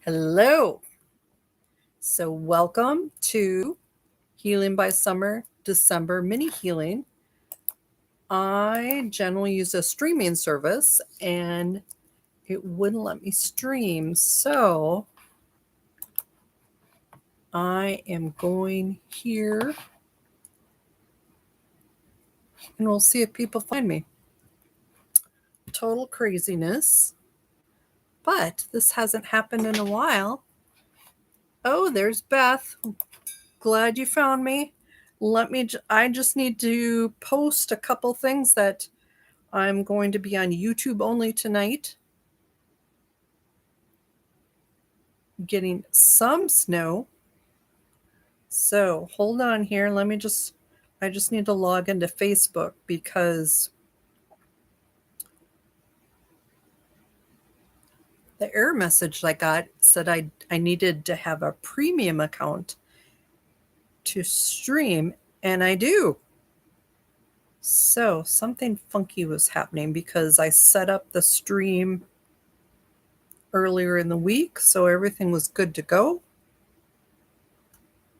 Hello. So, welcome to Healing by Summer December Mini Healing. I generally use a streaming service and it wouldn't let me stream. So, I am going here and we'll see if people find me. Total craziness. But this hasn't happened in a while. Oh, there's Beth. Glad you found me. I just need to post a couple things that I'm going to be on YouTube only tonight. Getting some snow. So hold on here. I just need to log into Facebook because the error message I got said I needed to have a premium account to stream, and I do. So something funky was happening because I set up the stream earlier in the week, so everything was good to go.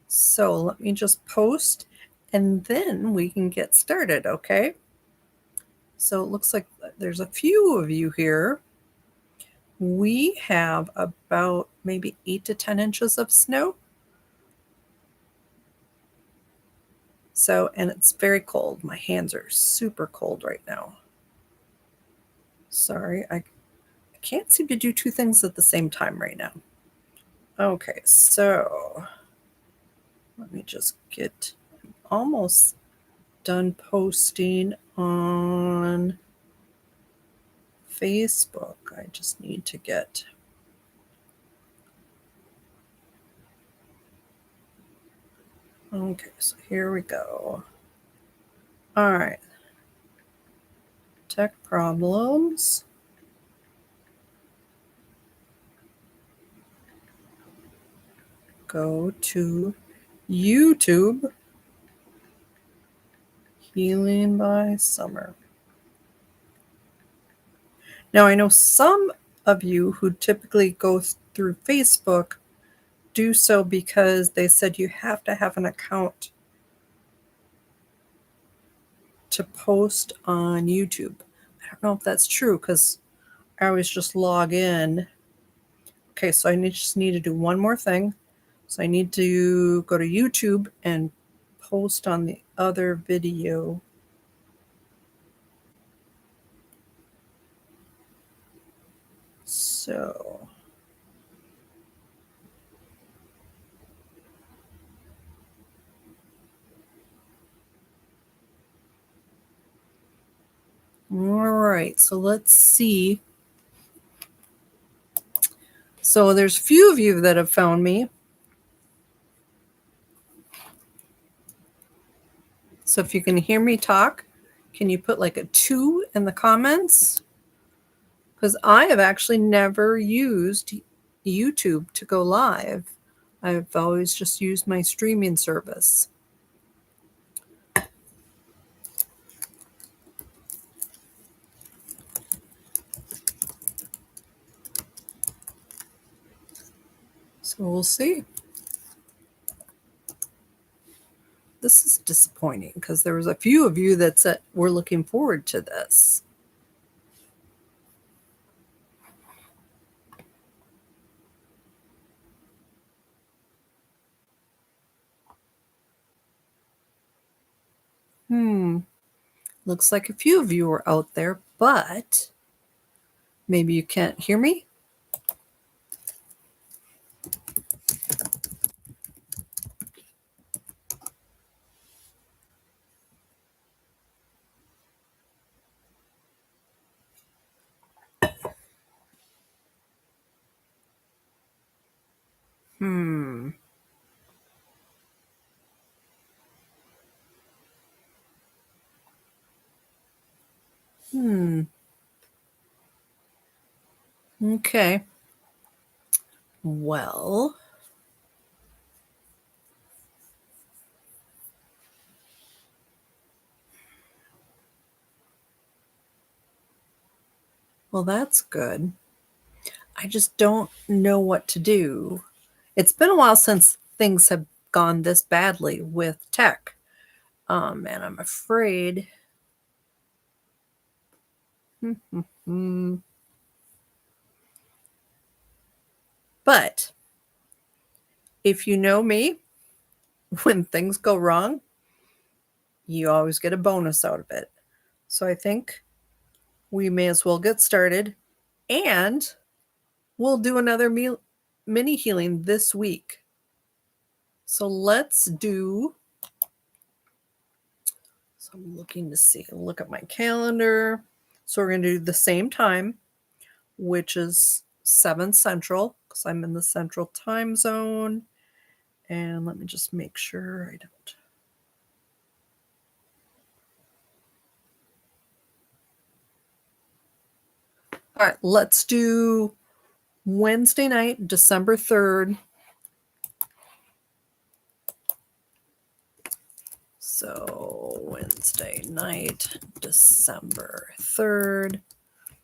So let me just post and then we can get started, okay? So it looks like there's a few of you here. We have about maybe 8 to 10 inches of snow. So, and it's very cold. My hands are super cold right now. Sorry, I can't seem to do two things at the same time right now. Okay, so let me just get almost done posting on Facebook. I just need to get okay, so here we go. All right. Tech problems. Go to YouTube. Healing by Summer. Now, I know some of you who typically go through Facebook do so because they said you have to have an account to post on YouTube. I don't know if that's true because I always just log in. Okay, so I just need to do one more thing. So I need to go to YouTube and post on the other video. So all right, so let's see. So there's a few of you that have found me. So if you can hear me talk, can you put like a 2 in the comments? Because I have actually never used YouTube to go live. I've always just used my streaming service. So we'll see. This is disappointing because there was a few of you that said we're looking forward to this. Looks like a few of you are out there, but maybe you can't hear me. Okay. Well, that's good. I just don't know what to do. It's been a while since things have gone this badly with tech. And I'm afraid. But if you know me, when things go wrong, you always get a bonus out of it. So I think we may as well get started, and we'll do another mini healing this week. So let's do. So I'm looking to see, look at my calendar. So we're going to do the same time, which is 7 Central, because I'm in the Central time zone. And let me just make sure I don't. All right, let's do Wednesday night, December 3rd. So Wednesday night, December 3rd,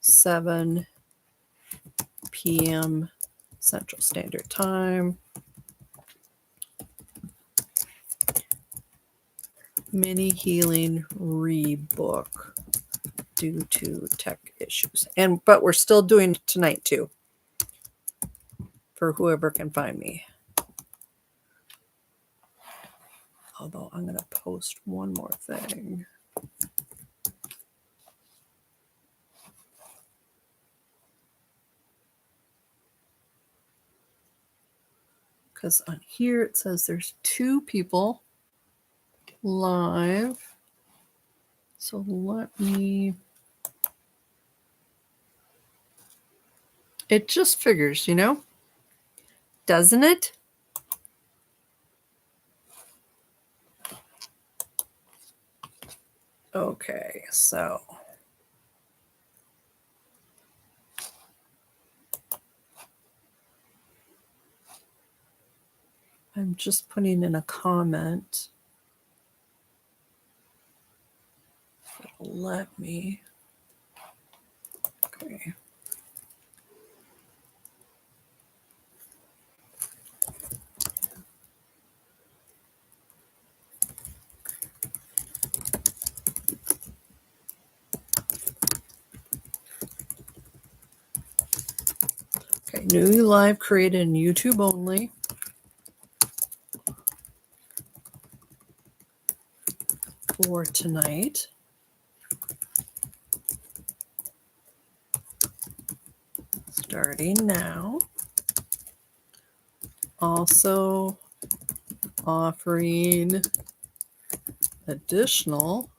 7 p.m. Central Standard Time. Mini healing rebook due to tech issues. But we're still doing tonight too, for whoever can find me. Although I'm going to post one more thing. Because on here it says there's 2 people live. So let me. It just figures, doesn't it? Okay, so. I'm just putting in a comment. It'll let me. Okay. Okay, new live created in YouTube only. For tonight. Starting now. Also offering additional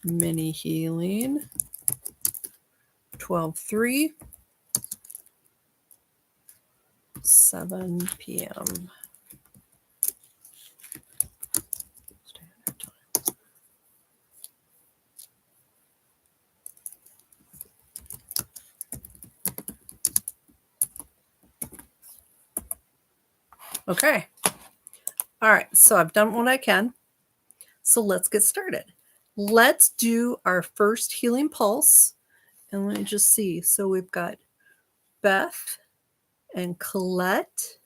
mini healing 12/3, 7 p.m. Standard Time. Okay. All right. So I've done what I can. So let's get started. Let's do our first healing pulse. And let me just see. So we've got Beth and Colette.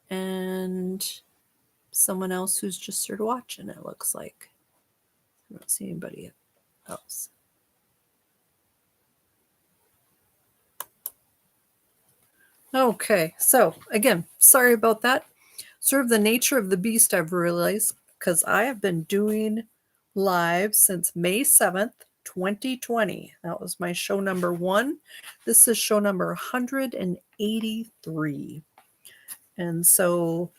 And someone else who's just sort of watching, it looks like. I don't see anybody else. Okay, so again, sorry about that. Sort of the nature of the beast, I've realized, because I have been doing live since May 7th, 2020. That was my show number 1. This is show number 183. And so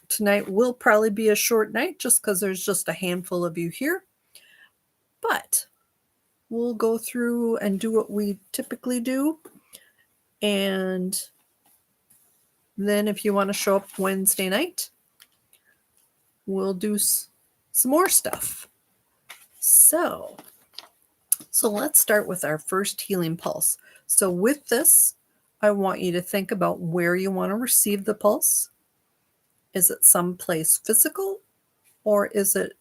tonight will probably be a short night just because there's just a handful of you here. But we'll go through and do what we typically do. And then if you want to show up Wednesday night, we'll do some more stuff. So let's start with our first healing pulse. So with this, I want you to think about where you want to receive the pulse. Is it someplace physical, or is it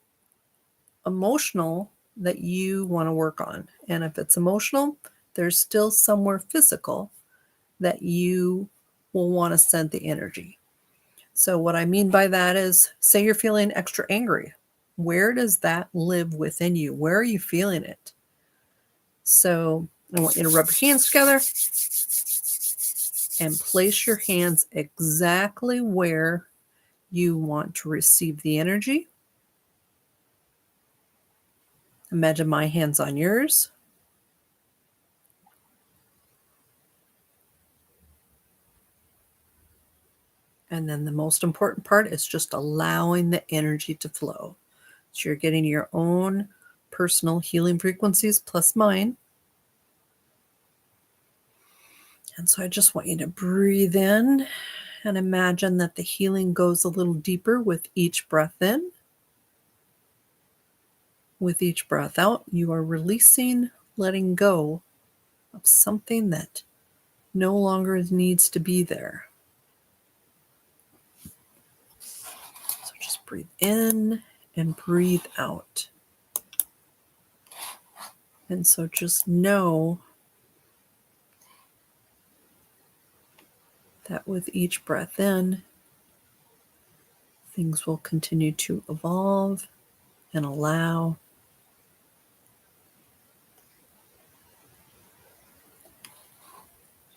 emotional that you want to work on. And if it's emotional, there's still somewhere physical that you will want to send the energy. So what I mean by that is, say you're feeling extra angry. Where does that live within you? Where are you feeling it? So I want you to rub your hands together and place your hands exactly where you want to receive the energy. Imagine my hands on yours. And then the most important part is just allowing the energy to flow. So you're getting your own personal healing frequencies plus mine. And so I just want you to breathe in and imagine that the healing goes a little deeper with each breath in. With each breath out, you are releasing, letting go of something that no longer needs to be there. So just breathe in and breathe out. And so just know that with each breath in, things will continue to evolve and allow.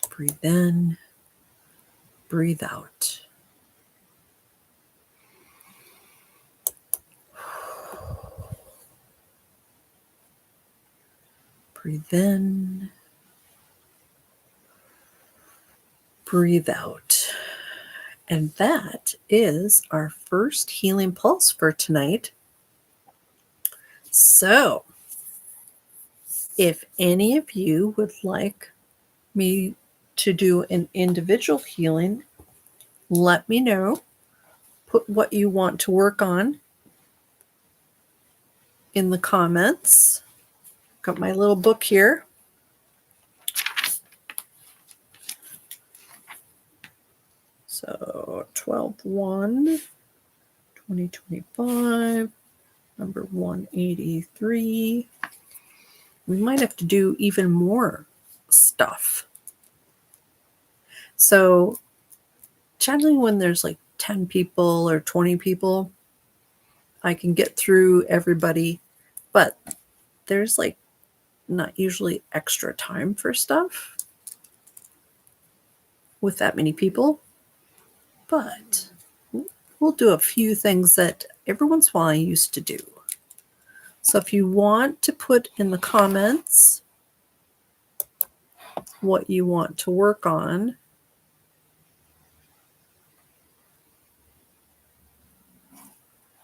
Breathe in, breathe out. Breathe in, breathe out. And that is our first healing pulse for tonight. So, if any of you would like me to do an individual healing, let me know. Put what you want to work on in the comments. Got my little book here. So 12/1/2025, number 183. We might have to do even more stuff. So generally when there's like 10 people or 20 people, I can get through everybody, but there's like not usually extra time for stuff with that many people. But we'll do a few things that every once in a while I used to do. So if you want to put in the comments what you want to work on,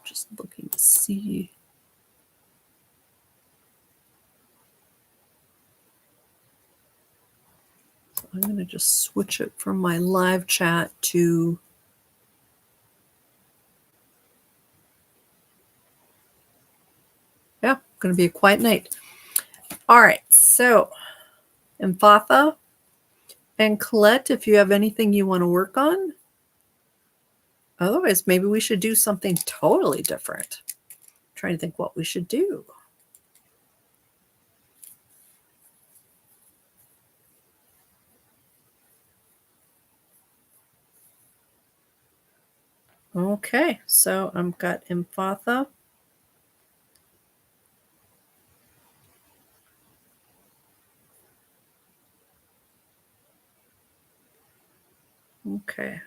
just looking to see. So I'm going to just switch it from my live chat to going to be a quiet night. All right, so Mfatha and Colette, if you have anything you want to work on, otherwise maybe we should do something totally different. I'm trying to think what we should do. Okay, so I've got Mfatha. Okay.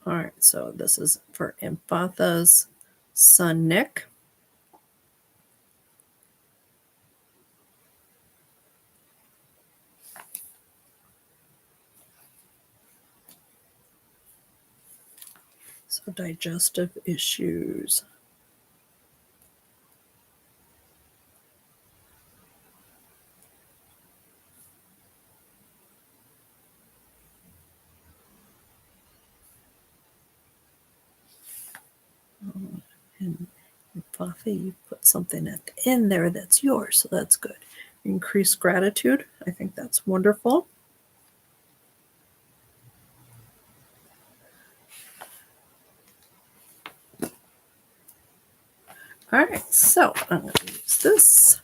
All right, so this is for Mfatha's son, Nick. So digestive issues. And Mfatha, you put something at the end there that's yours, so that's good. Increased gratitude. I think that's wonderful. All right, so I'm going to use this.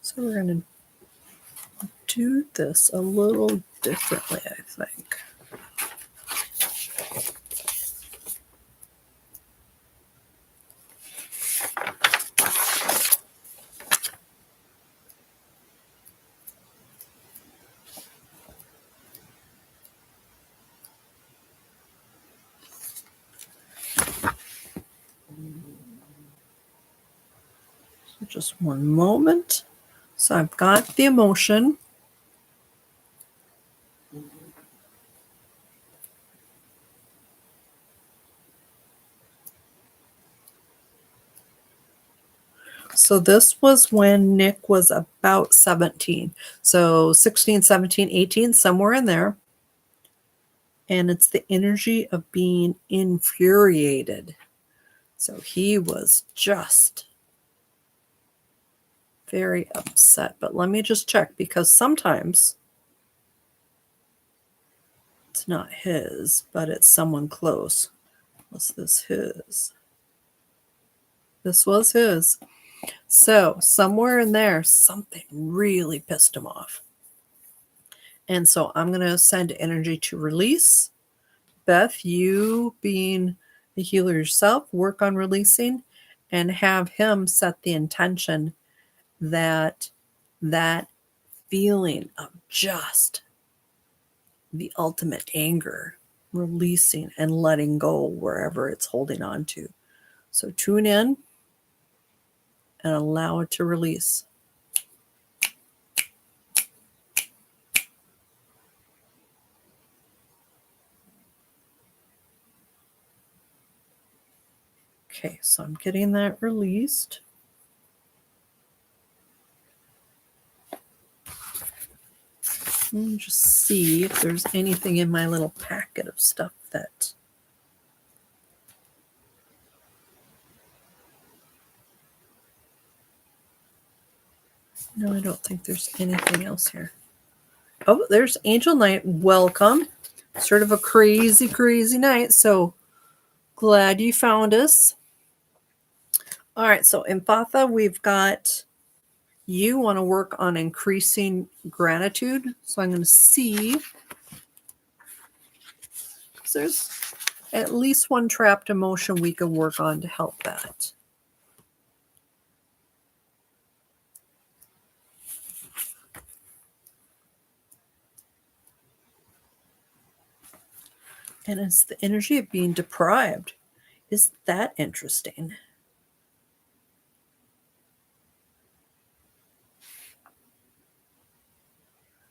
So we're going to do this a little differently, I think. So just one moment. So I've got the emotion. So this was when Nick was about 17. So 16, 17, 18, somewhere in there. And it's the energy of being infuriated. So he was just very upset. But let me just check, because sometimes it's not his, but it's someone close. Was this his? This was his. So somewhere in there, something really pissed him off. And so I'm going to send energy to release. Beth, you being the healer yourself, work on releasing and have him set the intention that that feeling of just the ultimate anger, releasing and letting go wherever it's holding on to. So tune in and allow it to release. Okay, so I'm getting that released. Let me just see if there's anything in my little packet of stuff that... No, I don't think there's anything else here. Oh, there's Angel Night. Welcome. Sort of a crazy, crazy night. So glad you found us. All right, so Empatha, we've got... You want to work on increasing gratitude. So I'm going to see if there's at least one trapped emotion we can work on to help that. And it's the energy of being deprived. Is that interesting?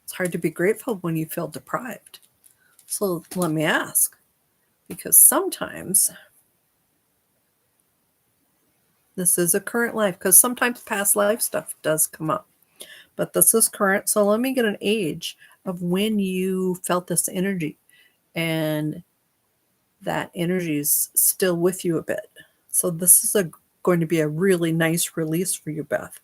It's hard to be grateful when you feel deprived. So let me ask, because sometimes this is a current life, because sometimes past life stuff does come up, but this is current. So let me get an age of when you felt this energy, and that energy is still with you a bit. So this is going to be a really nice release for you, Beth.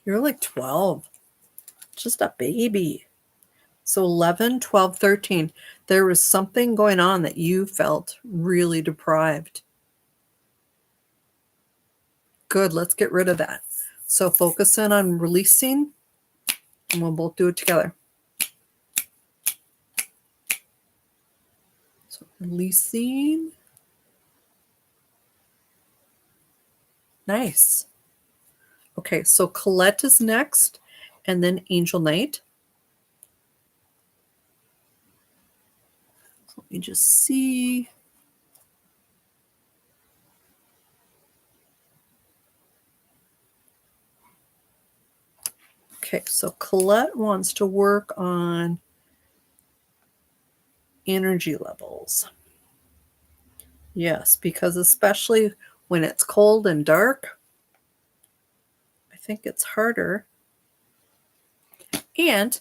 You're like 12, just a baby. So 11, 12, 13, there was something going on that you felt really deprived. Good, let's get rid of that. So focus in on releasing, and we'll both do it together. So releasing. Nice. Okay, so Colette is next, and then Angel Night. So let me just see. Okay, so Colette wants to work on energy levels. Yes, because especially when it's cold and dark, I think it's harder. And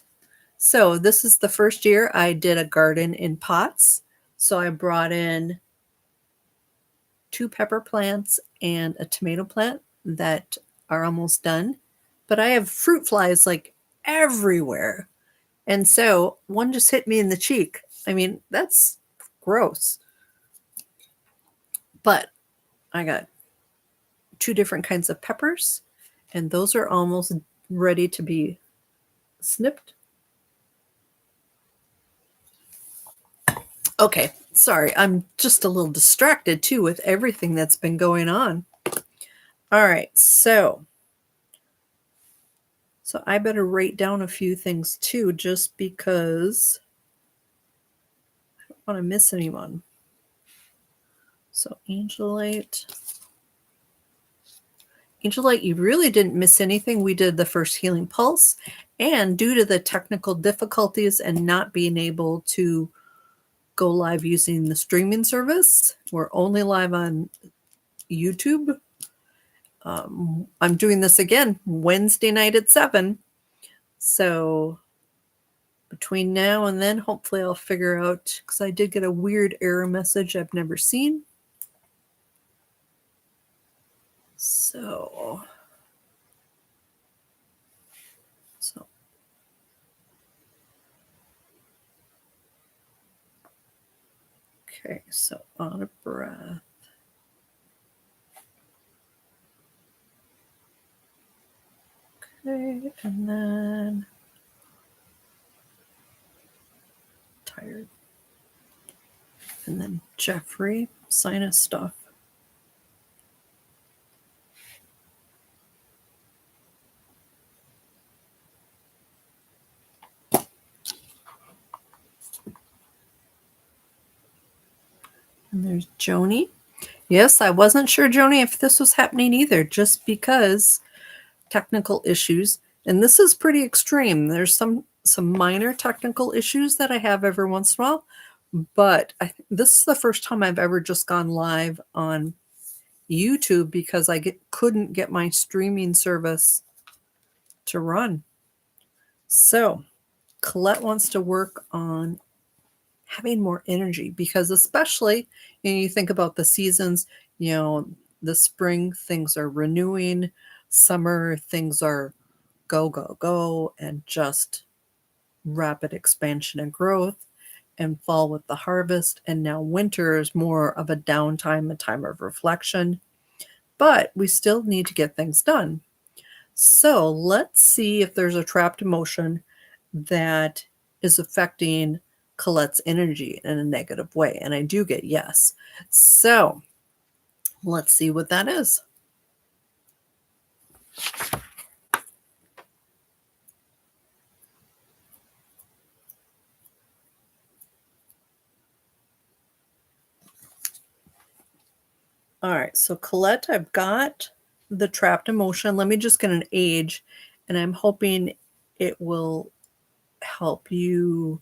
so this is the first year I did a garden in pots. So I brought in 2 pepper plants and a tomato plant that are almost done. But I have fruit flies like everywhere. And so one just hit me in the cheek. I mean, that's gross. But I got 2 different kinds of peppers, and those are almost ready to be snipped. Okay, sorry, I'm just a little distracted too with everything that's been going on. All right, so I better write down a few things too, just because I don't want to miss anyone. So Angelite, you really didn't miss anything. We did the first healing pulse, and due to the technical difficulties and not being able to go live using the streaming service, we're only live on YouTube. I'm doing this again Wednesday night at 7. So between now and then, hopefully I'll figure out, because I did get a weird error message I've never seen. So okay, so on a breath. Okay, and then tired. And then Jeffrey, sinus stuff. And there's Joni. Yes, I wasn't sure, Joni, if this was happening either, just because technical issues. And this is pretty extreme. There's some minor technical issues that I have every once in a while, but this is the first time I've ever just gone live on YouTube because I couldn't get my streaming service to run. So Colette wants to work on having more energy, because especially you think about the seasons, the spring things are renewing, summer things are go, go, go, and just rapid expansion and growth, and fall with the harvest. And now winter is more of a downtime, a time of reflection, but we still need to get things done. So let's see if there's a trapped emotion that is affecting Colette's energy in a negative way. And I do get yes. So let's see what that is. All right, so Colette, I've got the trapped emotion. Let me just get an age, and I'm hoping it will help you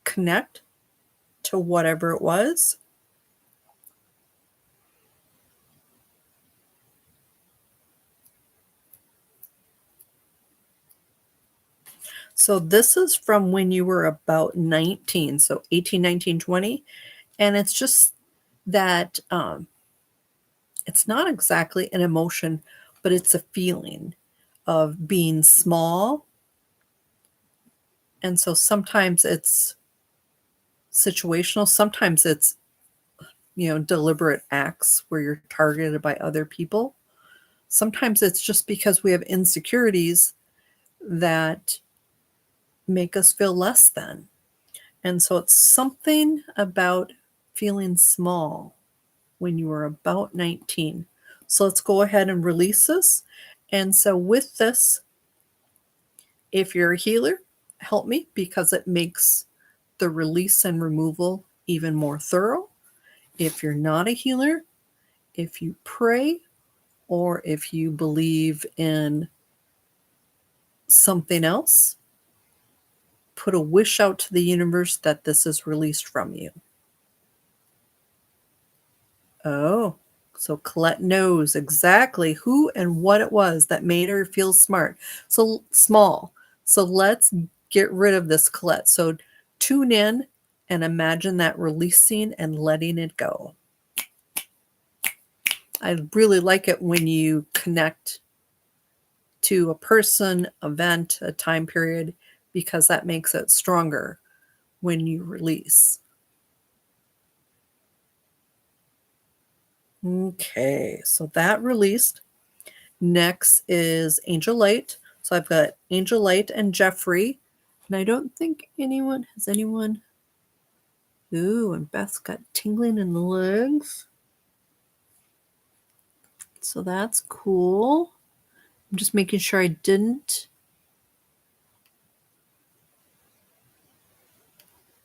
connect to whatever it was. So this is from when you were about 19, so 18, 19, 20. And it's just that it's not exactly an emotion, but it's a feeling of being small. And so sometimes it's situational, sometimes it's, deliberate acts where you're targeted by other people. Sometimes it's just because we have insecurities that make us feel less than. And so it's something about feeling small when you were about 19. So let's go ahead and release this. And so with this, if you're a healer, help me, because it makes the release and removal even more thorough. If you're not a healer, if you pray, or if you believe in something else, put a wish out to the universe that this is released from you. Oh, so Colette knows exactly who and what it was that made her feel smart. So small. So let's get rid of this, Colette. So tune in and imagine that releasing and letting it go. I really like it when you connect to a person, event, a time period, because that makes it stronger when you release. Okay, so that released. Next is Angel Light. So I've got Angel Light and Jeffrey. And I don't think anyone has anyone. Ooh, and Beth's got tingling in the legs. So that's cool. I'm just making sure I didn't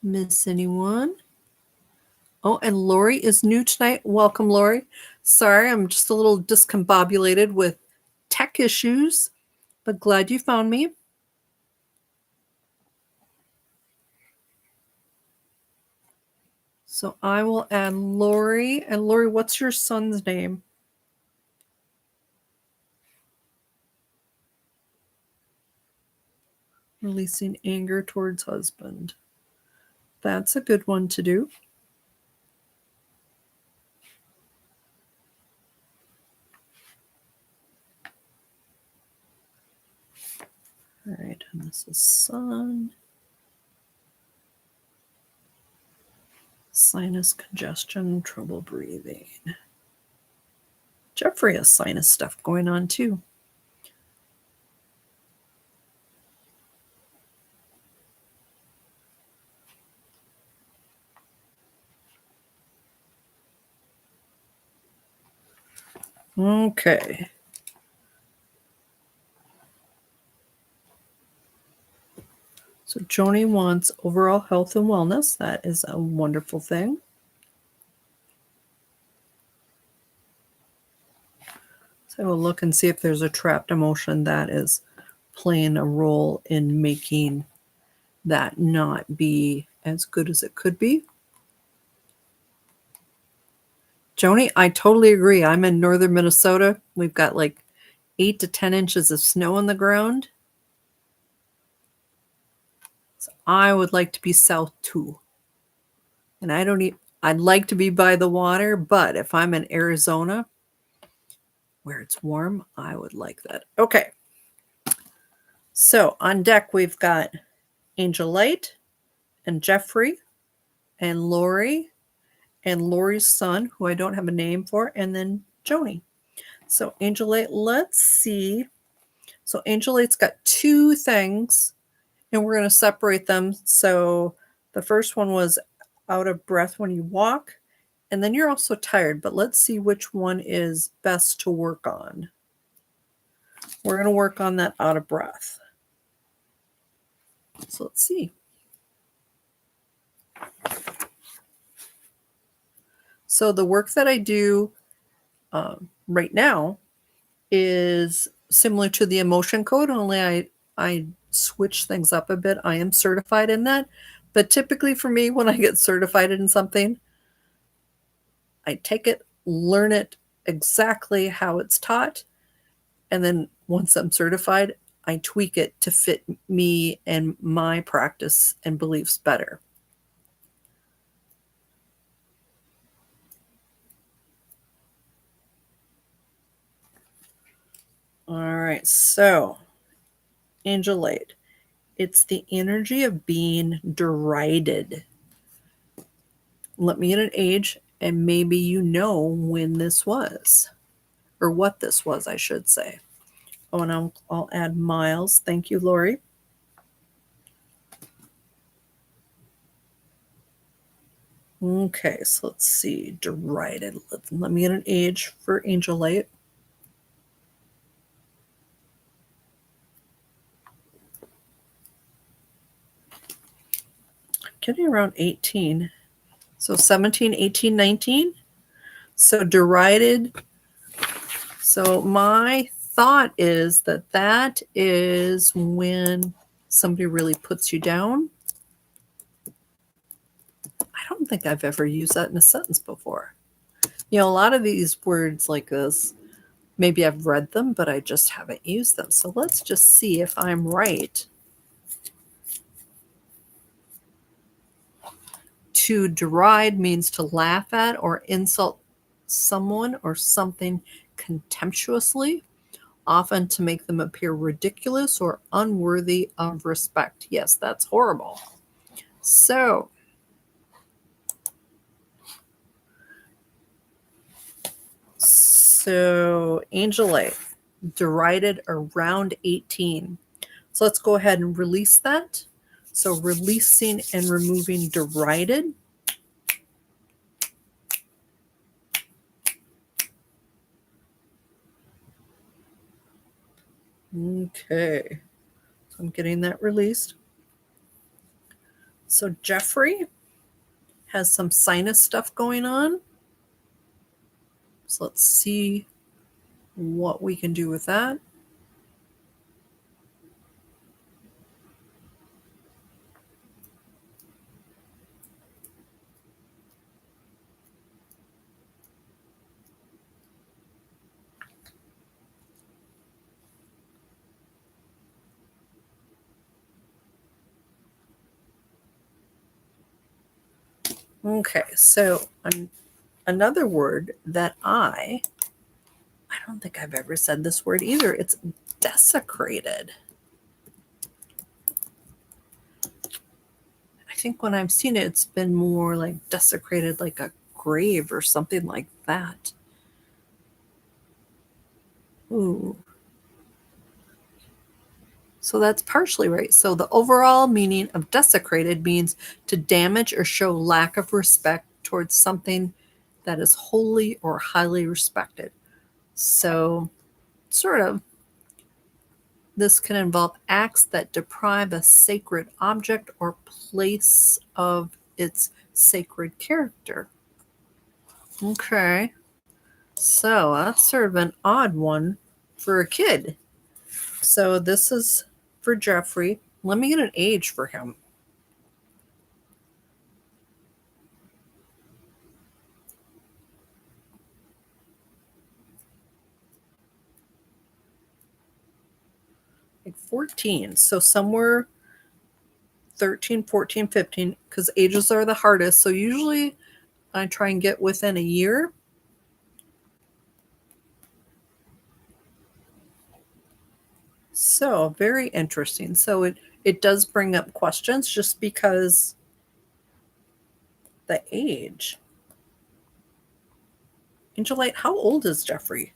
miss anyone. Oh, and Lori is new tonight. Welcome, Lori. Sorry, I'm just a little discombobulated with tech issues, but glad you found me. So I will add Lori. And Lori, what's your son's name? Releasing anger towards husband. That's a good one to do. All right, and this is son. Sinus congestion, trouble breathing. Jeffrey has sinus stuff going on too. Okay. So Joni wants overall health and wellness. That is a wonderful thing. So we'll look and see if there's a trapped emotion that is playing a role in making that not be as good as it could be. Joni, I totally agree. I'm in northern Minnesota. We've got like 8 to 10 inches of snow on the ground. So I would like to be south too. And I'd like to be by the water, but if I'm in Arizona where it's warm, I would like that. Okay. So on deck, we've got Angel Light and Jeffrey and Lori and Lori's son, who I don't have a name for, and then Joni. So Angel Light, let's see. So Angel Light's got 2 things, and we're going to separate them. So the first one was out of breath when you walk, and then you're also tired, but let's see which one is best to work on. We're going to work on that out of breath. So let's see. So the work that I do right now is similar to the emotion code, only I switch things up a bit. I am certified in that. But typically for me, when I get certified in something, I take it, learn it exactly how it's taught, and then once I'm certified, I tweak it to fit me and my practice and beliefs better. All right, so Angel Light, it's the energy of being derided. Let me get an age, and maybe you know when this was, or what this was, I should say. Oh, and I'll add Miles. Thank you, Lori. Okay, so let's see. Derided. Let me get an age for Angel Light. Getting around 18. So 17, 18, 19. So derided. So my thought is that is when somebody really puts you down. I don't think I've ever used that in a sentence before. You know, a lot of these words like this, maybe I've read them, but I just haven't used them. So let's just see if I'm right. To deride means to laugh at or insult someone or something contemptuously, often to make them appear ridiculous or unworthy of respect. Yes, that's horrible. So, Angel Life, derided around 18. So let's go ahead and release that. So releasing and removing derided. Okay. So I'm getting that released. So Jeffrey has some sinus stuff going on. So let's see what we can do with that. Okay, so another word that I don't think I've ever said this word either. It's desecrated. I think when I've seen it, it's been more like desecrated, like a grave or something like that. Ooh. So that's partially right. So the overall meaning of desecrated means to damage or show lack of respect towards something that is holy or highly respected. So, sort of, this can involve acts that deprive a sacred object or place of its sacred character. Okay. So that's sort of an odd one for a kid. So this is for Jeffrey. Let me get an age for him. Like 14. So somewhere 13, 14, 15, because ages are the hardest. So usually I try and get within a year. So very interesting. So it does bring up questions just because the age. Angelite, how old is Jeffrey?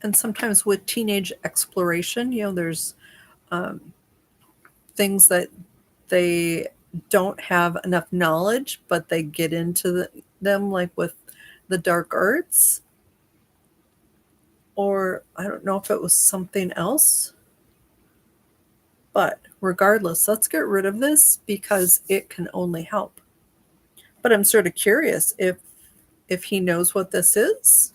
And sometimes with teenage exploration, there's things that they don't have enough knowledge, but they get into them, like with the dark arts. Or I don't know if it was something else. But regardless, let's get rid of this because it can only help. But I'm sort of curious if he knows what this is.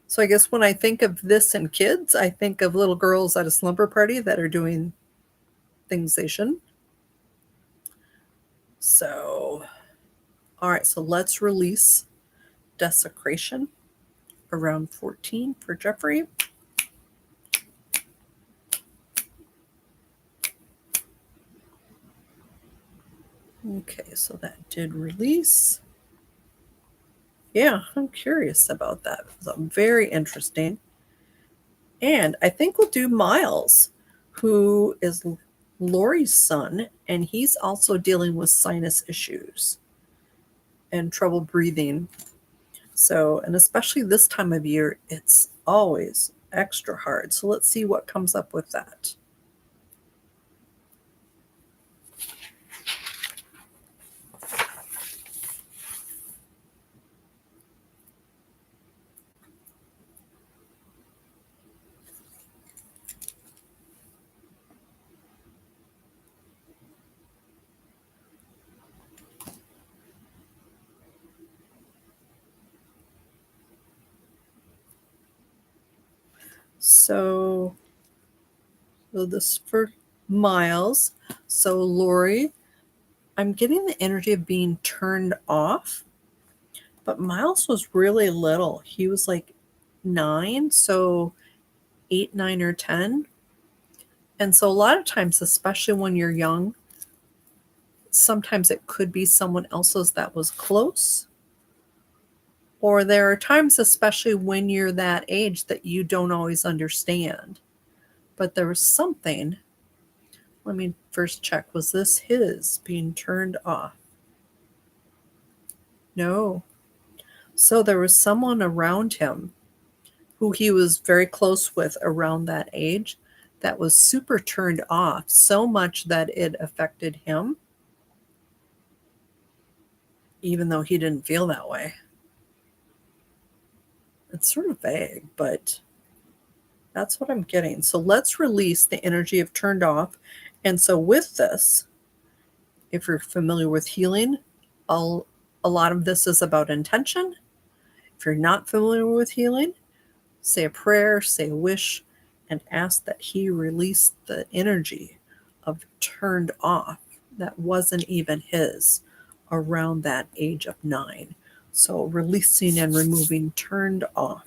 So I guess when I think of this in kids, I think of little girls at a slumber party that are doing things they shouldn't. So, all right, so let's release desecration around 14 for Jeffrey. Okay, so that did release. Yeah, I'm curious about that. So very interesting. And I think we'll do Miles, who is Lori's son, and he's also dealing with sinus issues and trouble breathing. So, and especially this time of year, it's always extra hard. So let's see what comes up with that. So this for Miles. So Lori, I'm getting the energy of being turned off, but Miles was really little. He was like 9, so 8, 9, or 10. And so a lot of times, especially when you're young, sometimes it could be someone else's that was close. Or there are times, especially when you're that age, that you don't always understand. But there was something. Let me first check. Was this his being turned off? No. So there was someone around him who he was very close with around that age that was super turned off, so much that it affected him, even though he didn't feel that way. It's sort of vague, but that's what I'm getting. So let's release the energy of turned off. And so with this, if you're familiar with healing, a lot of this is about intention. If you're not familiar with healing, say a prayer, say a wish, and ask that he release the energy of turned off that wasn't even his around that age of 9. So releasing and removing turned off.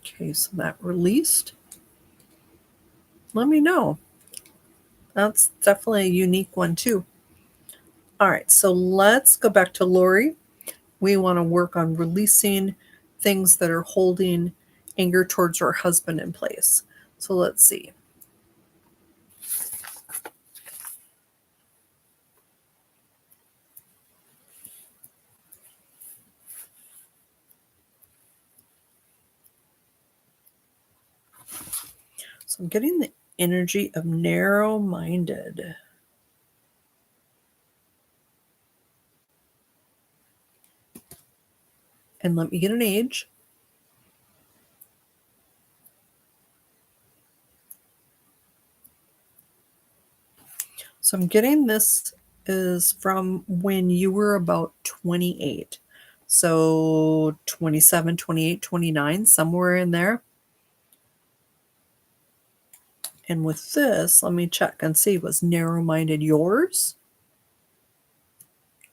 Okay, so that released. Let me know. That's definitely a unique one too. All right, so let's go back to Lori. We want to work on releasing things that are holding anger towards her husband in place. So let's see. So I'm getting the energy of narrow-minded. And let me get an age. So I'm getting this is from when you were about 28. So 27, 28, 29, somewhere in there. And with this, let me check and see, was narrow-minded yours?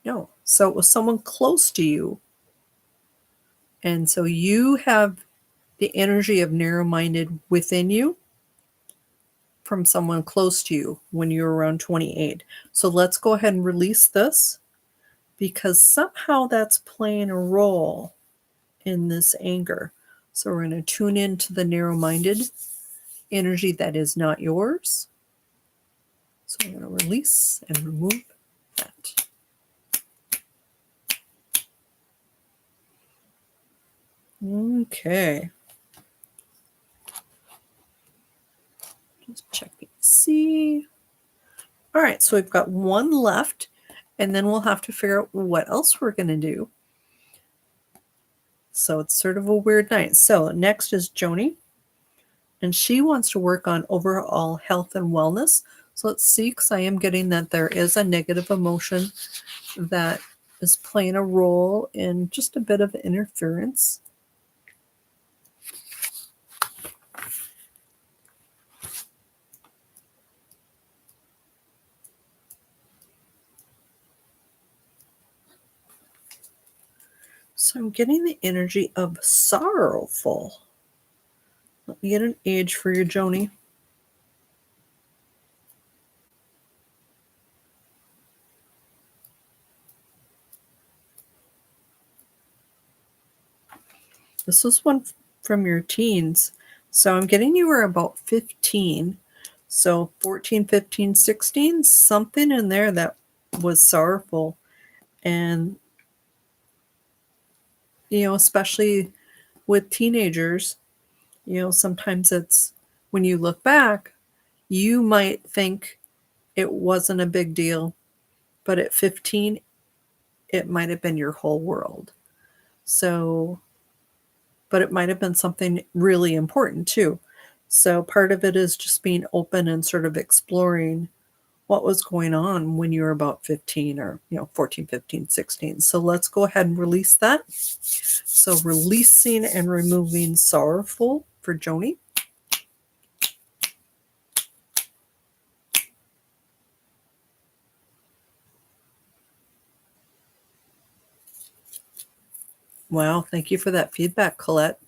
No. So it was someone close to you. And so you have the energy of narrow-minded within you from someone close to you when you're around 28. So let's go ahead and release this, because somehow that's playing a role in this anger. So we're going to tune into the narrow-minded energy that is not yours. So I'm going to release and remove that. Okay. Just check and see. All right, so we've got one left, and then we'll have to figure out what else we're going to do. So it's sort of a weird night. So next is Joni, and she wants to work on overall health and wellness. So let's see, because I am getting that there is a negative emotion that is playing a role in just a bit of interference. So I'm getting the energy of sorrowful. Let me get an age for you, Joni. This was one from your teens. So I'm getting you were about 15. So 14, 15, 16, something in there that was sorrowful. And, especially with teenagers, sometimes it's when you look back, you might think it wasn't a big deal, but at 15, it might have been your whole world. So, but it might have been something really important too. So part of it is just being open and sort of exploring what was going on when you were about 15 or 14, 15, 16. So let's go ahead and release that. So releasing and removing sorrowful for Joni. Wow, thank you for that feedback, Colette.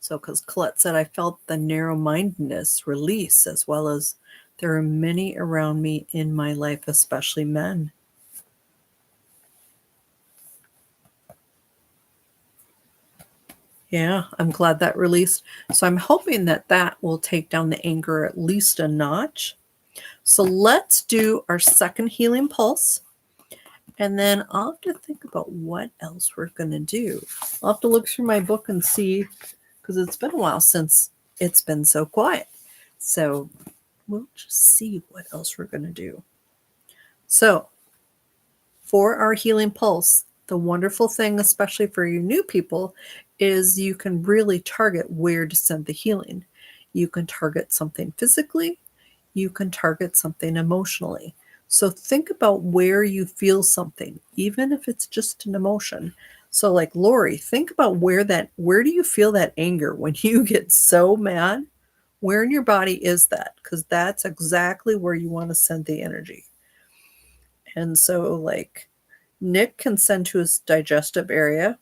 So, because Colette said, I felt the narrow-mindedness release, as well as there are many around me in my life, especially men. Yeah, I'm glad that released. So I'm hoping that that will take down the anger at least a notch. So let's do our second healing pulse. And then I'll have to think about what else we're going to do. I'll have to look through my book and see, because it's been a while since it's been so quiet. So we'll just see what else we're going to do. So for our healing pulse, the wonderful thing, especially for you new people, is you can really target where to send the healing. You can target something physically, you can target something emotionally. So think about where you feel something, even if it's just an emotion. So like Lori, think about where do you feel that anger when you get so mad? Where in your body is that? Because that's exactly where you want to send the energy. And so like Nick can send to his digestive area.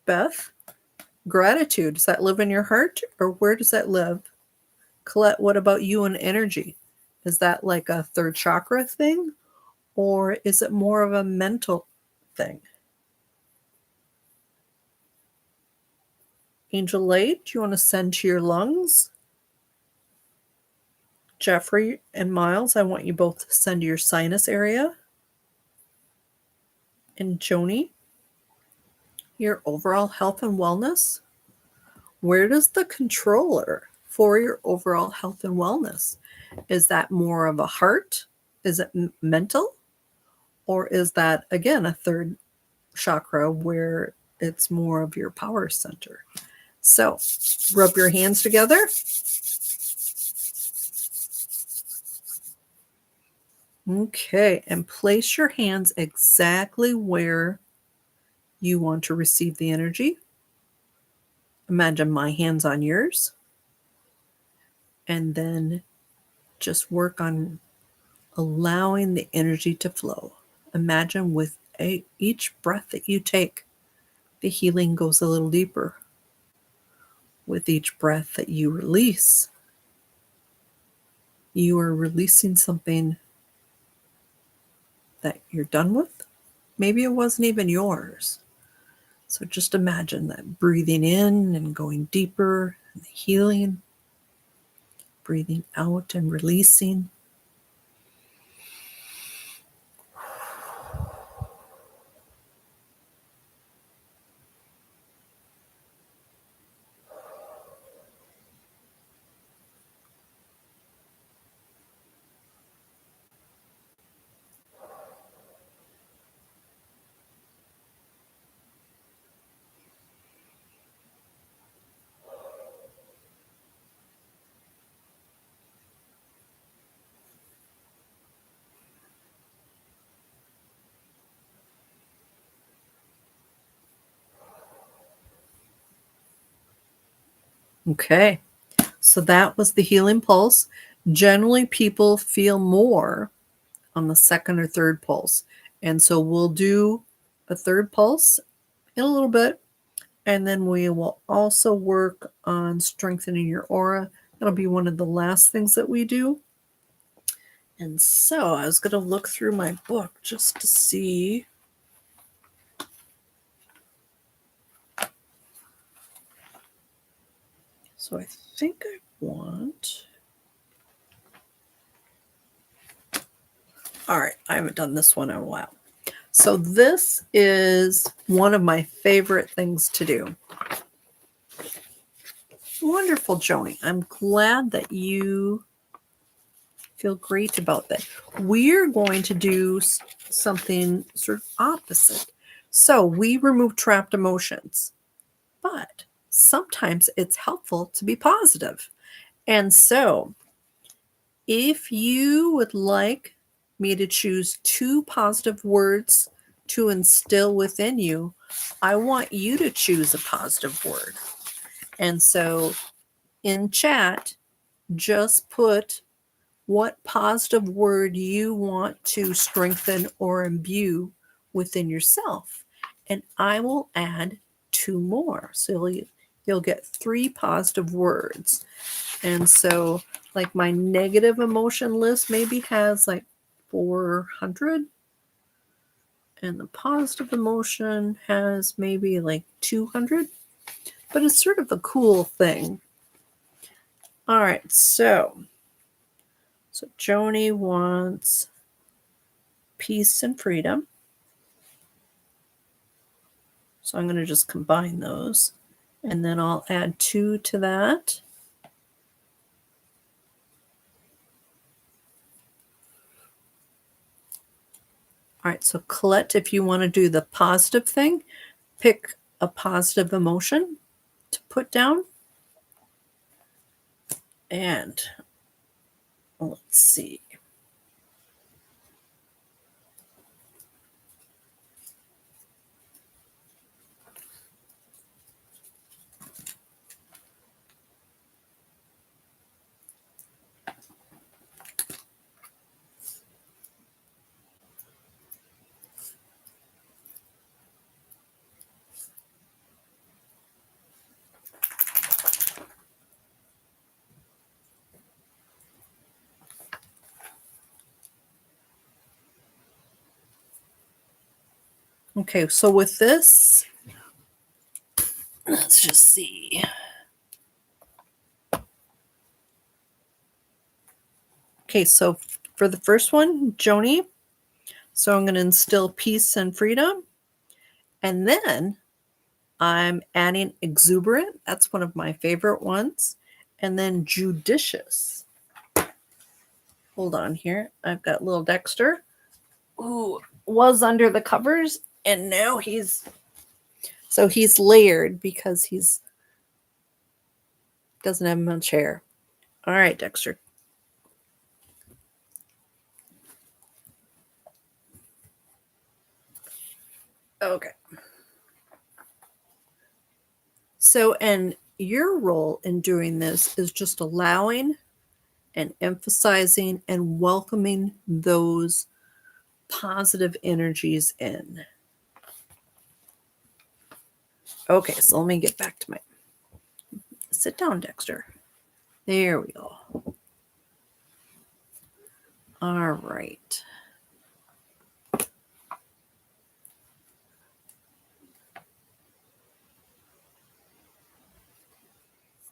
Beth, gratitude, does that live in your heart or where does that live? Colette, what about you and energy? Is that like a third chakra thing or is it more of a mental thing? Angel Light, do you want to send to your lungs? Jeffrey and Miles, I want you both to send to your sinus area. And Joni, your overall health and wellness. Where does the controller for your overall health and wellness? Is that more of a heart? Is it mental? Or is that, again, a third chakra where it's more of your power center? So rub your hands together. Okay, and place your hands exactly where you want to receive the energy. Imagine my hands on yours. And then just work on allowing the energy to flow. Imagine with each breath that you take, the healing goes a little deeper. With each breath that you release, you are releasing something that you're done with. Maybe it wasn't even yours. So just imagine that breathing in and going deeper and the healing, breathing out and releasing. Okay, so that was the healing pulse. Generally, people feel more on the second or third pulse. And so we'll do a third pulse in a little bit. And then we will also work on strengthening your aura. That'll be one of the last things that we do. And so I was going to look through my book just to see. So I think I want. All right, I haven't done this one in a while. So this is one of my favorite things to do. Wonderful, Joni. I'm glad that you feel great about that. We're going to do something sort of opposite. So we remove trapped emotions, but sometimes it's helpful to be positive. And so if you would like me to choose 2 positive words to instill within you, I want you to choose a positive word. And so in chat, just put what positive word you want to strengthen or imbue within yourself. And I will add 2 more. So you'll get 3 positive words. And so like my negative emotion list maybe has like 400. And the positive emotion has maybe like 200. But it's sort of a cool thing. All right, so Joni wants peace and freedom. So I'm going to just combine those. And then I'll add 2 to that. All right, so Colette, if you want to do the positive thing, pick a positive emotion to put down. And let's see. Okay, so with this, let's just see. Okay, so for the first one, Joni, so I'm going to instill peace and freedom. And then I'm adding exuberant. That's one of my favorite ones. And then judicious. Hold on here. I've got little Dexter, who was under the covers, and now he's layered because he's doesn't have much hair. All right, Dexter. Okay. So, and your role in doing this is just allowing and emphasizing and welcoming those positive energies in. Okay, so let me get back to my... Sit down, Dexter. There we go. All right.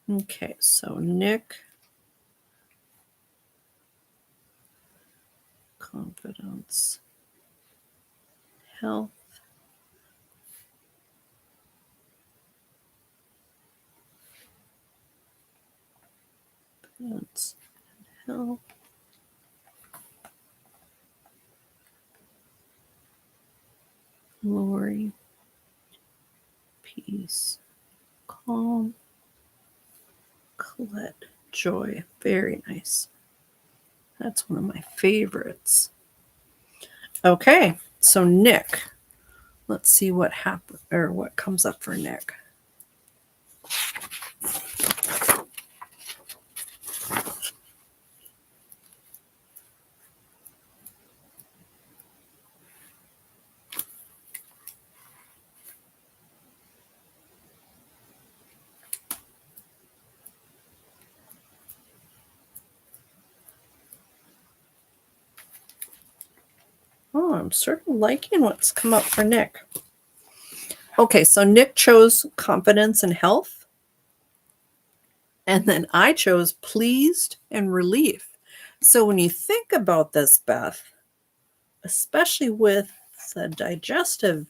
Okay, so Nick, confidence, health, confidence, health, Lori, peace, calm, Colette, joy. Very nice. That's one of my favorites. Okay, so Nick. Let's see what happens or what comes up for Nick. Oh, I'm sort of liking what's come up for Nick. Okay, so Nick chose confidence and health. And then I chose pleased and relief. So when you think about this, Beth, especially with the digestive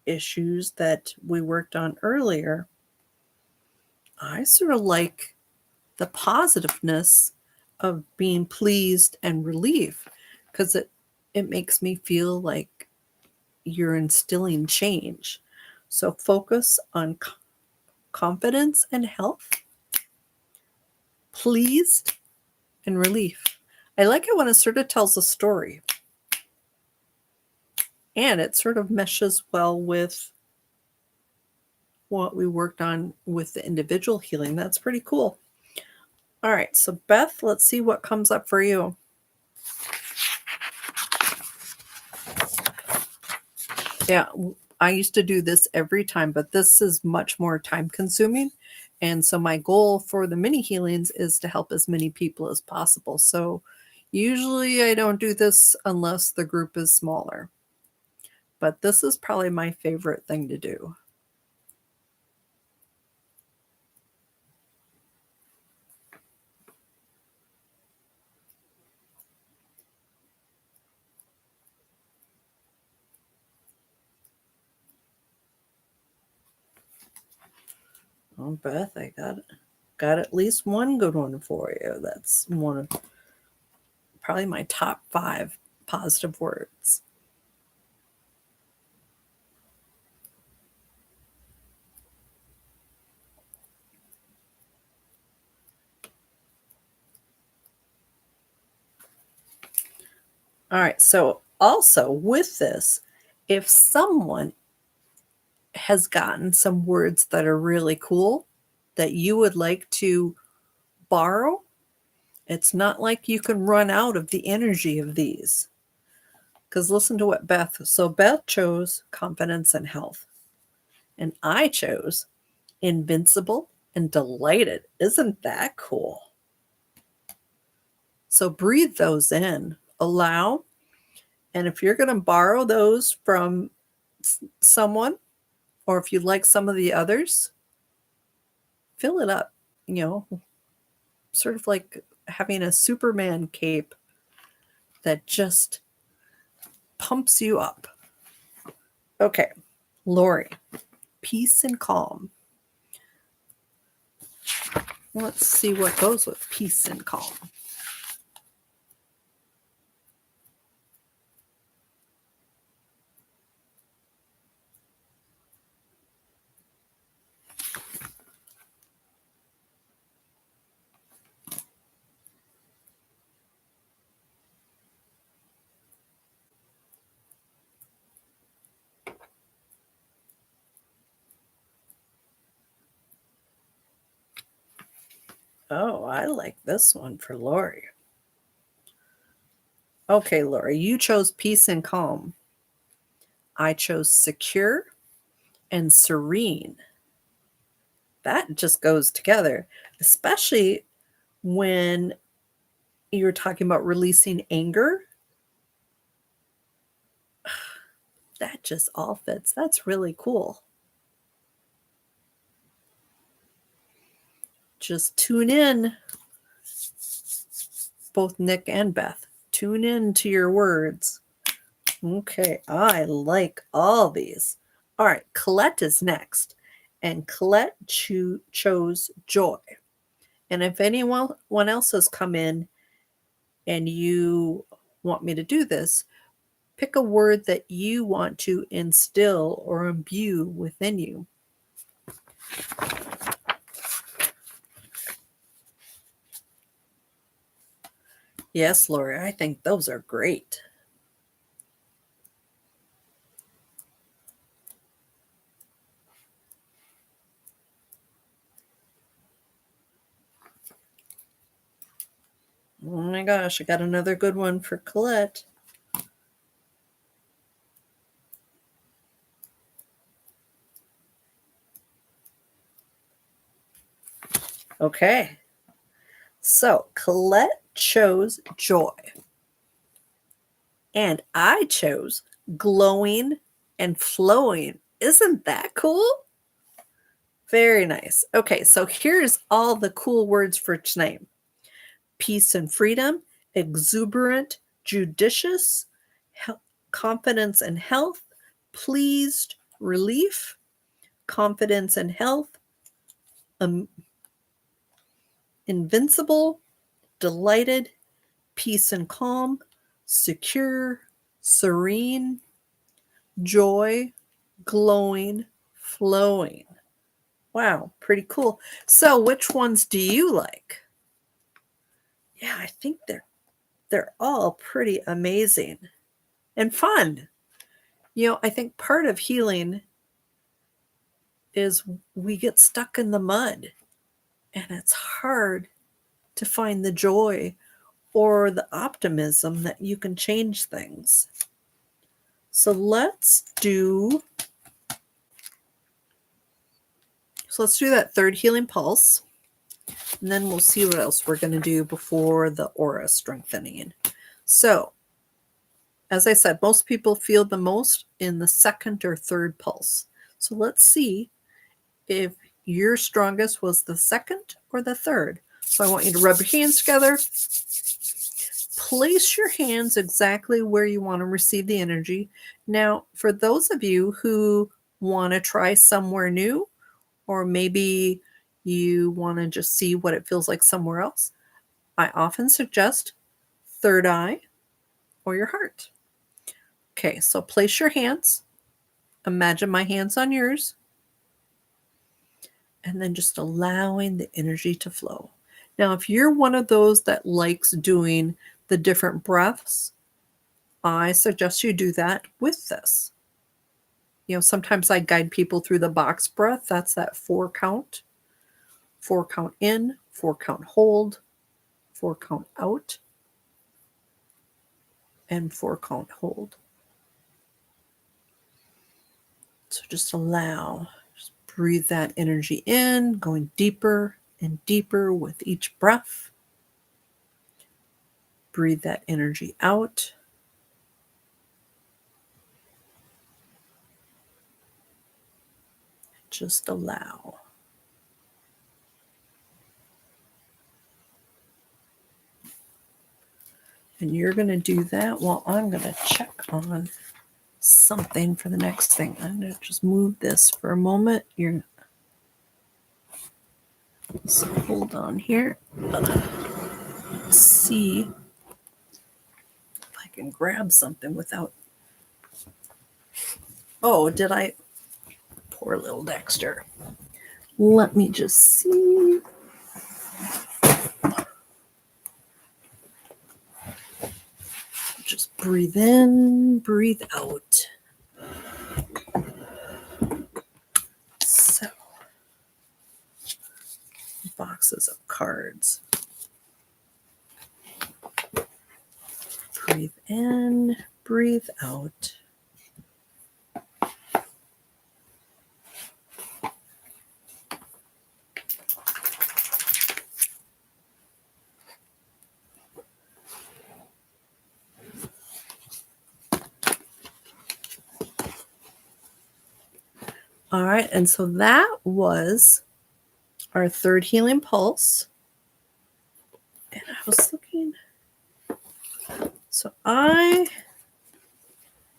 issues that we worked on earlier, I sort of like the positiveness of being pleased and relief because it makes me feel like you're instilling change. So focus on confidence and health, pleased and relief. I like it when it sort of tells a story. And it sort of meshes well with what we worked on with the individual healing. That's pretty cool. All right, so Beth, let's see what comes up for you. Yeah, I used to do this every time, but this is much more time consuming. And so my goal for the mini healings is to help as many people as possible. So usually I don't do this unless the group is smaller. But this is probably my favorite thing to do. Oh, Beth, I got at least one good one for you. That's one of probably my top 5 positive words. All right, so also with this, if someone has gotten some words that are really cool that you would like to borrow, it's not like you can run out of the energy of these. Because listen to what Beth chose confidence and health. And I chose invincible and delighted. Isn't that cool? So breathe those in, allow. And if you're going to borrow those from someone, or if you like some of the others, fill it up, sort of like having a Superman cape that just pumps you up. Okay, Lori, peace and calm. Let's see what goes with peace and calm. Oh, I like this one for Lori. Okay, Lori, you chose peace and calm. I chose secure and serene. That just goes together, especially when you're talking about releasing anger. That just all fits. That's really cool. Just tune in, both Nick and Beth. Tune in to your words. Okay, I like all these. All right, Colette is next. And Colette chose joy. And if anyone else has come in and you want me to do this, pick a word that you want to instill or imbue within you. Yes, Lori, I think those are great. Oh my gosh, I got another good one for Colette. Okay. So Colette chose joy. And I chose glowing and flowing. Isn't that cool? Very nice. Okay, so here's all the cool words for tonight. Peace and freedom, exuberant, judicious, confidence and health, pleased, relief, confidence and health, invincible, delighted, peace and calm, secure, serene, joy, glowing, flowing. Wow, pretty cool. So which ones do you like? Yeah, I think they're all pretty amazing and fun. I think part of healing is we get stuck in the mud and it's hard to find the joy or the optimism that you can change things. So let's do So let's do that third healing pulse. And then we'll see what else we're going to do before the aura strengthening. So, as I said, most people feel the most in the second or third pulse. So let's see if your strongest was the second or the third. So I want you to rub your hands together. Place your hands exactly where you want to receive the energy. Now, for those of you who want to try somewhere new, or maybe you want to just see what it feels like somewhere else, I often suggest third eye or your heart. Okay, so place your hands. Imagine my hands on yours. And then just allowing the energy to flow. Now, if you're one of those that likes doing the different breaths, I suggest you do that with this. You know, sometimes I guide people through the box breath. That's that 4 count. 4 count in, 4 count hold, 4 count out, and 4 count hold. So just allow, just breathe that energy in, going deeper and deeper with each breath. Breathe that energy out. Just allow. And you're going to do that while I'm going to check on something for the next thing. I'm going to just move this for a moment. So hold on here. Let's see if I can grab something without. Oh, did I? Poor little Dexter. Let me just see. Just breathe in, breathe out. So, boxes of cards. Breathe in, breathe out. All right, and so that was our third healing pulse. And I was looking. So I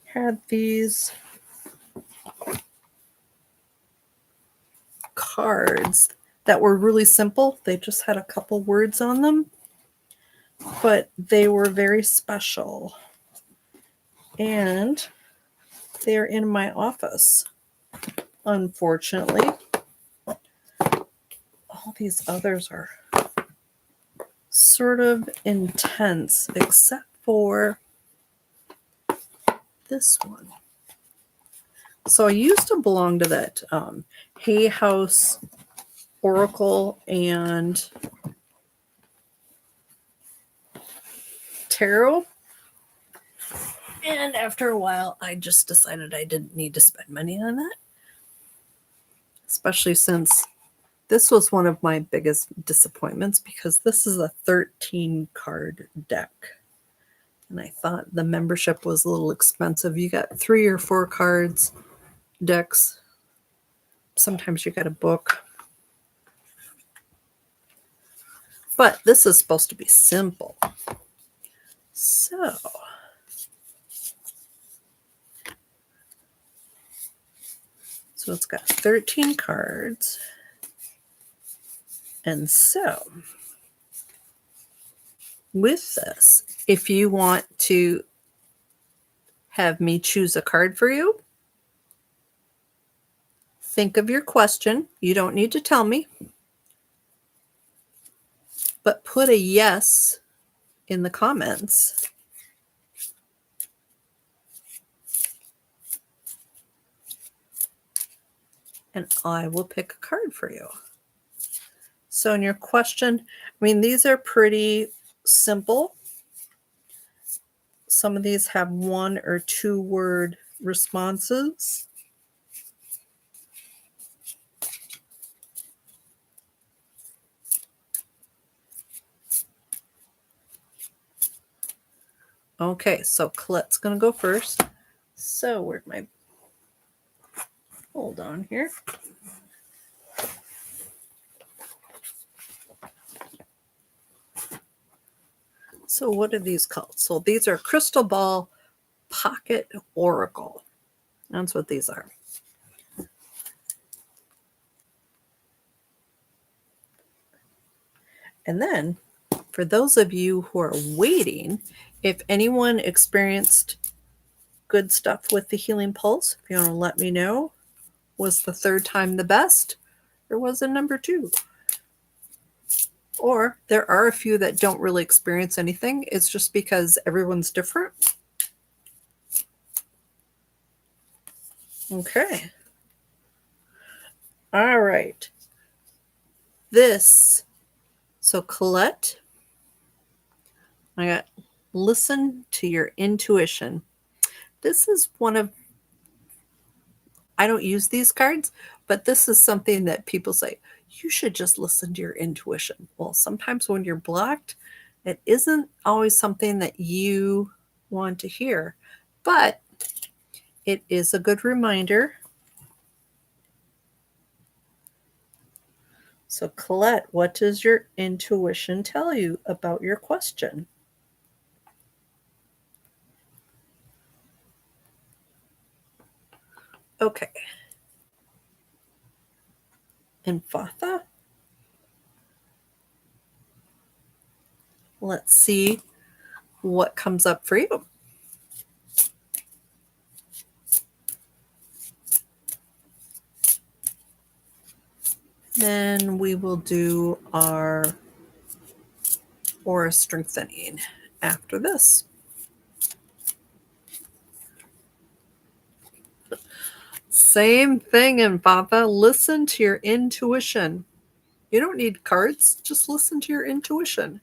had these cards that were really simple. They just had a couple words on them, but they were very special. And they're in my office. Unfortunately, all these others are sort of intense, except for this one. So I used to belong to that Hay House Oracle and Tarot. And after a while, I just decided I didn't need to spend money on that. Especially since this was one of my biggest disappointments, because this is a 13 card deck. And I thought the membership was a little expensive. You got 3 or 4 cards, decks. Sometimes you got a book. But this is supposed to be simple. So it's got 13 cards. And so with this, if you want to have me choose a card for you, think of your question. You don't need to tell me, but put a yes in the comments. And I will pick a card for you. So in your question, I mean, these are pretty simple. Some of these have 1 or 2 word responses. Okay, so Colette's going to go first. So where'd my... Hold on here. So what are these called? So these are Crystal Ball Pocket Oracle. That's what these are. And then, for those of you who are waiting, if anyone experienced good stuff with the healing pulse, if you want to let me know, was the third time the best, or was it number 2? Or there are a few that don't really experience anything. It's just because everyone's different. Okay. All right. So Colette, I got listen to your intuition. This is one of, I don't use these cards, but this is something that people say, you should just listen to your intuition. Well, sometimes when you're blocked, it isn't always something that you want to hear, but it is a good reminder. So, Colette, what does your intuition tell you about your question? Okay. And Fatha, let's see what comes up for you. Then we will do our aura strengthening after this. Same thing, and Papa, listen to your intuition. You don't need cards, just listen to your intuition.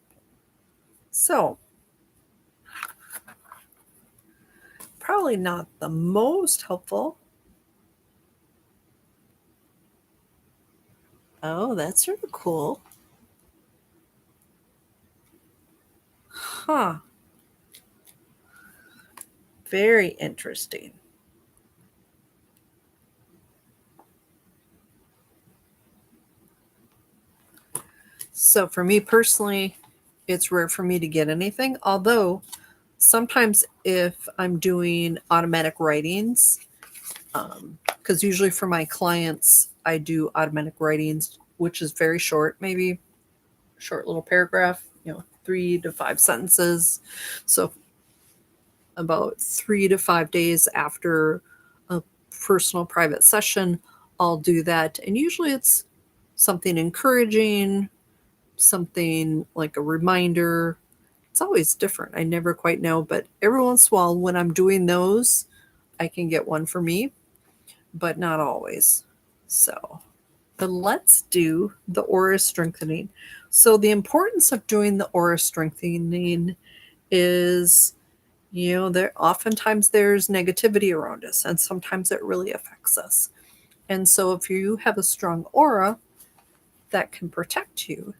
So, probably not the most helpful. Oh, that's sort of cool. Huh. Very interesting. So for me personally, it's rare for me to get anything, although sometimes if I'm doing automatic writings, because usually for my clients, I do automatic writings, which is very short, maybe short little paragraph, 3 to 5 sentences. So about 3 to 5 days after a personal private session, I'll do that. And usually it's something encouraging, something like a reminder. It's always different. I never quite know, but every once in a while when I'm doing those, I can get one for me, but not always. So, but let's do the aura strengthening. So the importance of doing the aura strengthening is, there oftentimes there's negativity around us, and sometimes it really affects us. And so if you have a strong aura that can protect you,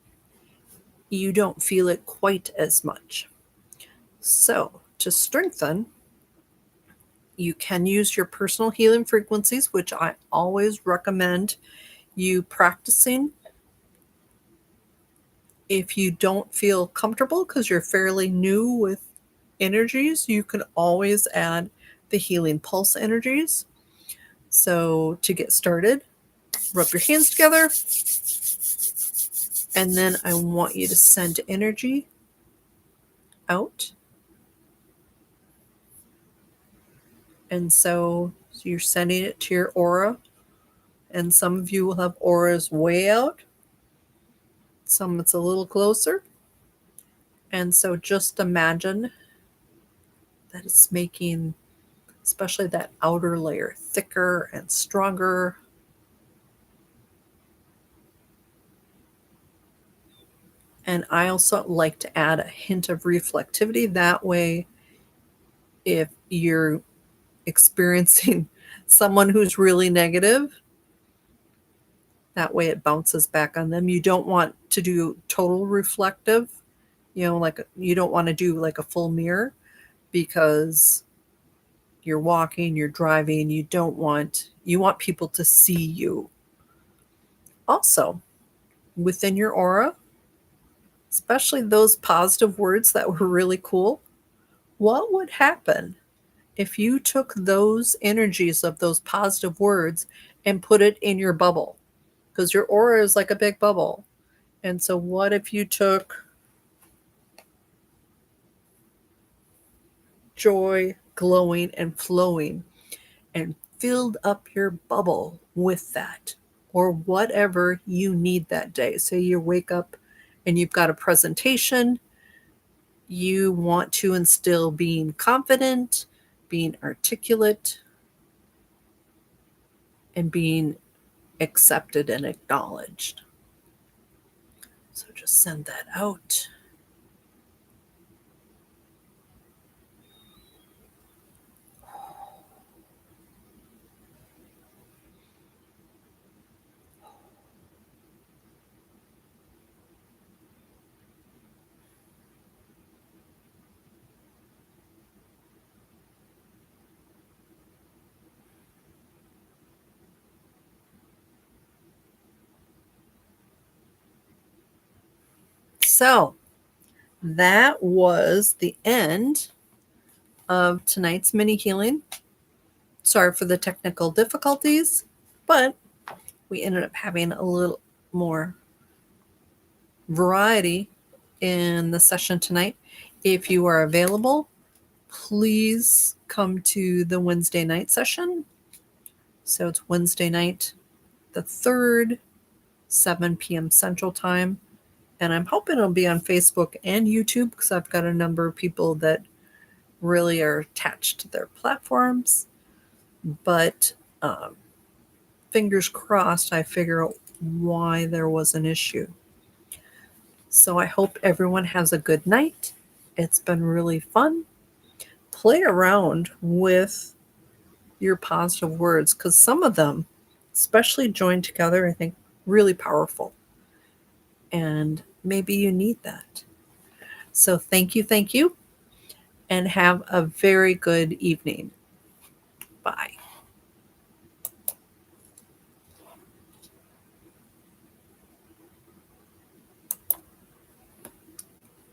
you don't feel it quite as much. So to strengthen, you can use your personal healing frequencies, which I always recommend you practicing. If you don't feel comfortable because you're fairly new with energies, you can always add the healing pulse energies. So to get started, rub your hands together, and then I want you to send energy out. And so you're sending it to your aura, and some of you will have auras way out, some it's a little closer. And so just imagine that it's making, especially that outer layer, thicker and stronger. And I also like to add a hint of reflectivity. That way, if you're experiencing someone who's really negative, that way it bounces back on them. You don't want to do total reflective, like you don't want to do like a full mirror, because you're walking, you're driving, you want people to see you. Also, within your aura, especially those positive words that were really cool, what would happen if you took those energies of those positive words and put it in your bubble? Because your aura is like a big bubble. And so what if you took joy, glowing, and flowing and filled up your bubble with that, or whatever you need that day? Say you wake up and you've got a presentation, you want to instill being confident, being articulate, and being accepted and acknowledged. So just send that out. So that was the end of tonight's mini healing. Sorry for the technical difficulties, but we ended up having a little more variety in the session tonight. If you are available, please come to the Wednesday night session. So it's Wednesday night, the 3rd, 7 p.m. Central Time. And I'm hoping it'll be on Facebook and YouTube because I've got a number of people that really are attached to their platforms. But fingers crossed, I figure out why there was an issue. So I hope everyone has a good night. It's been really fun. Play around with your positive words because some of them, especially joined together, I think really powerful. And maybe you need that. So thank you, and have a very good evening. Bye.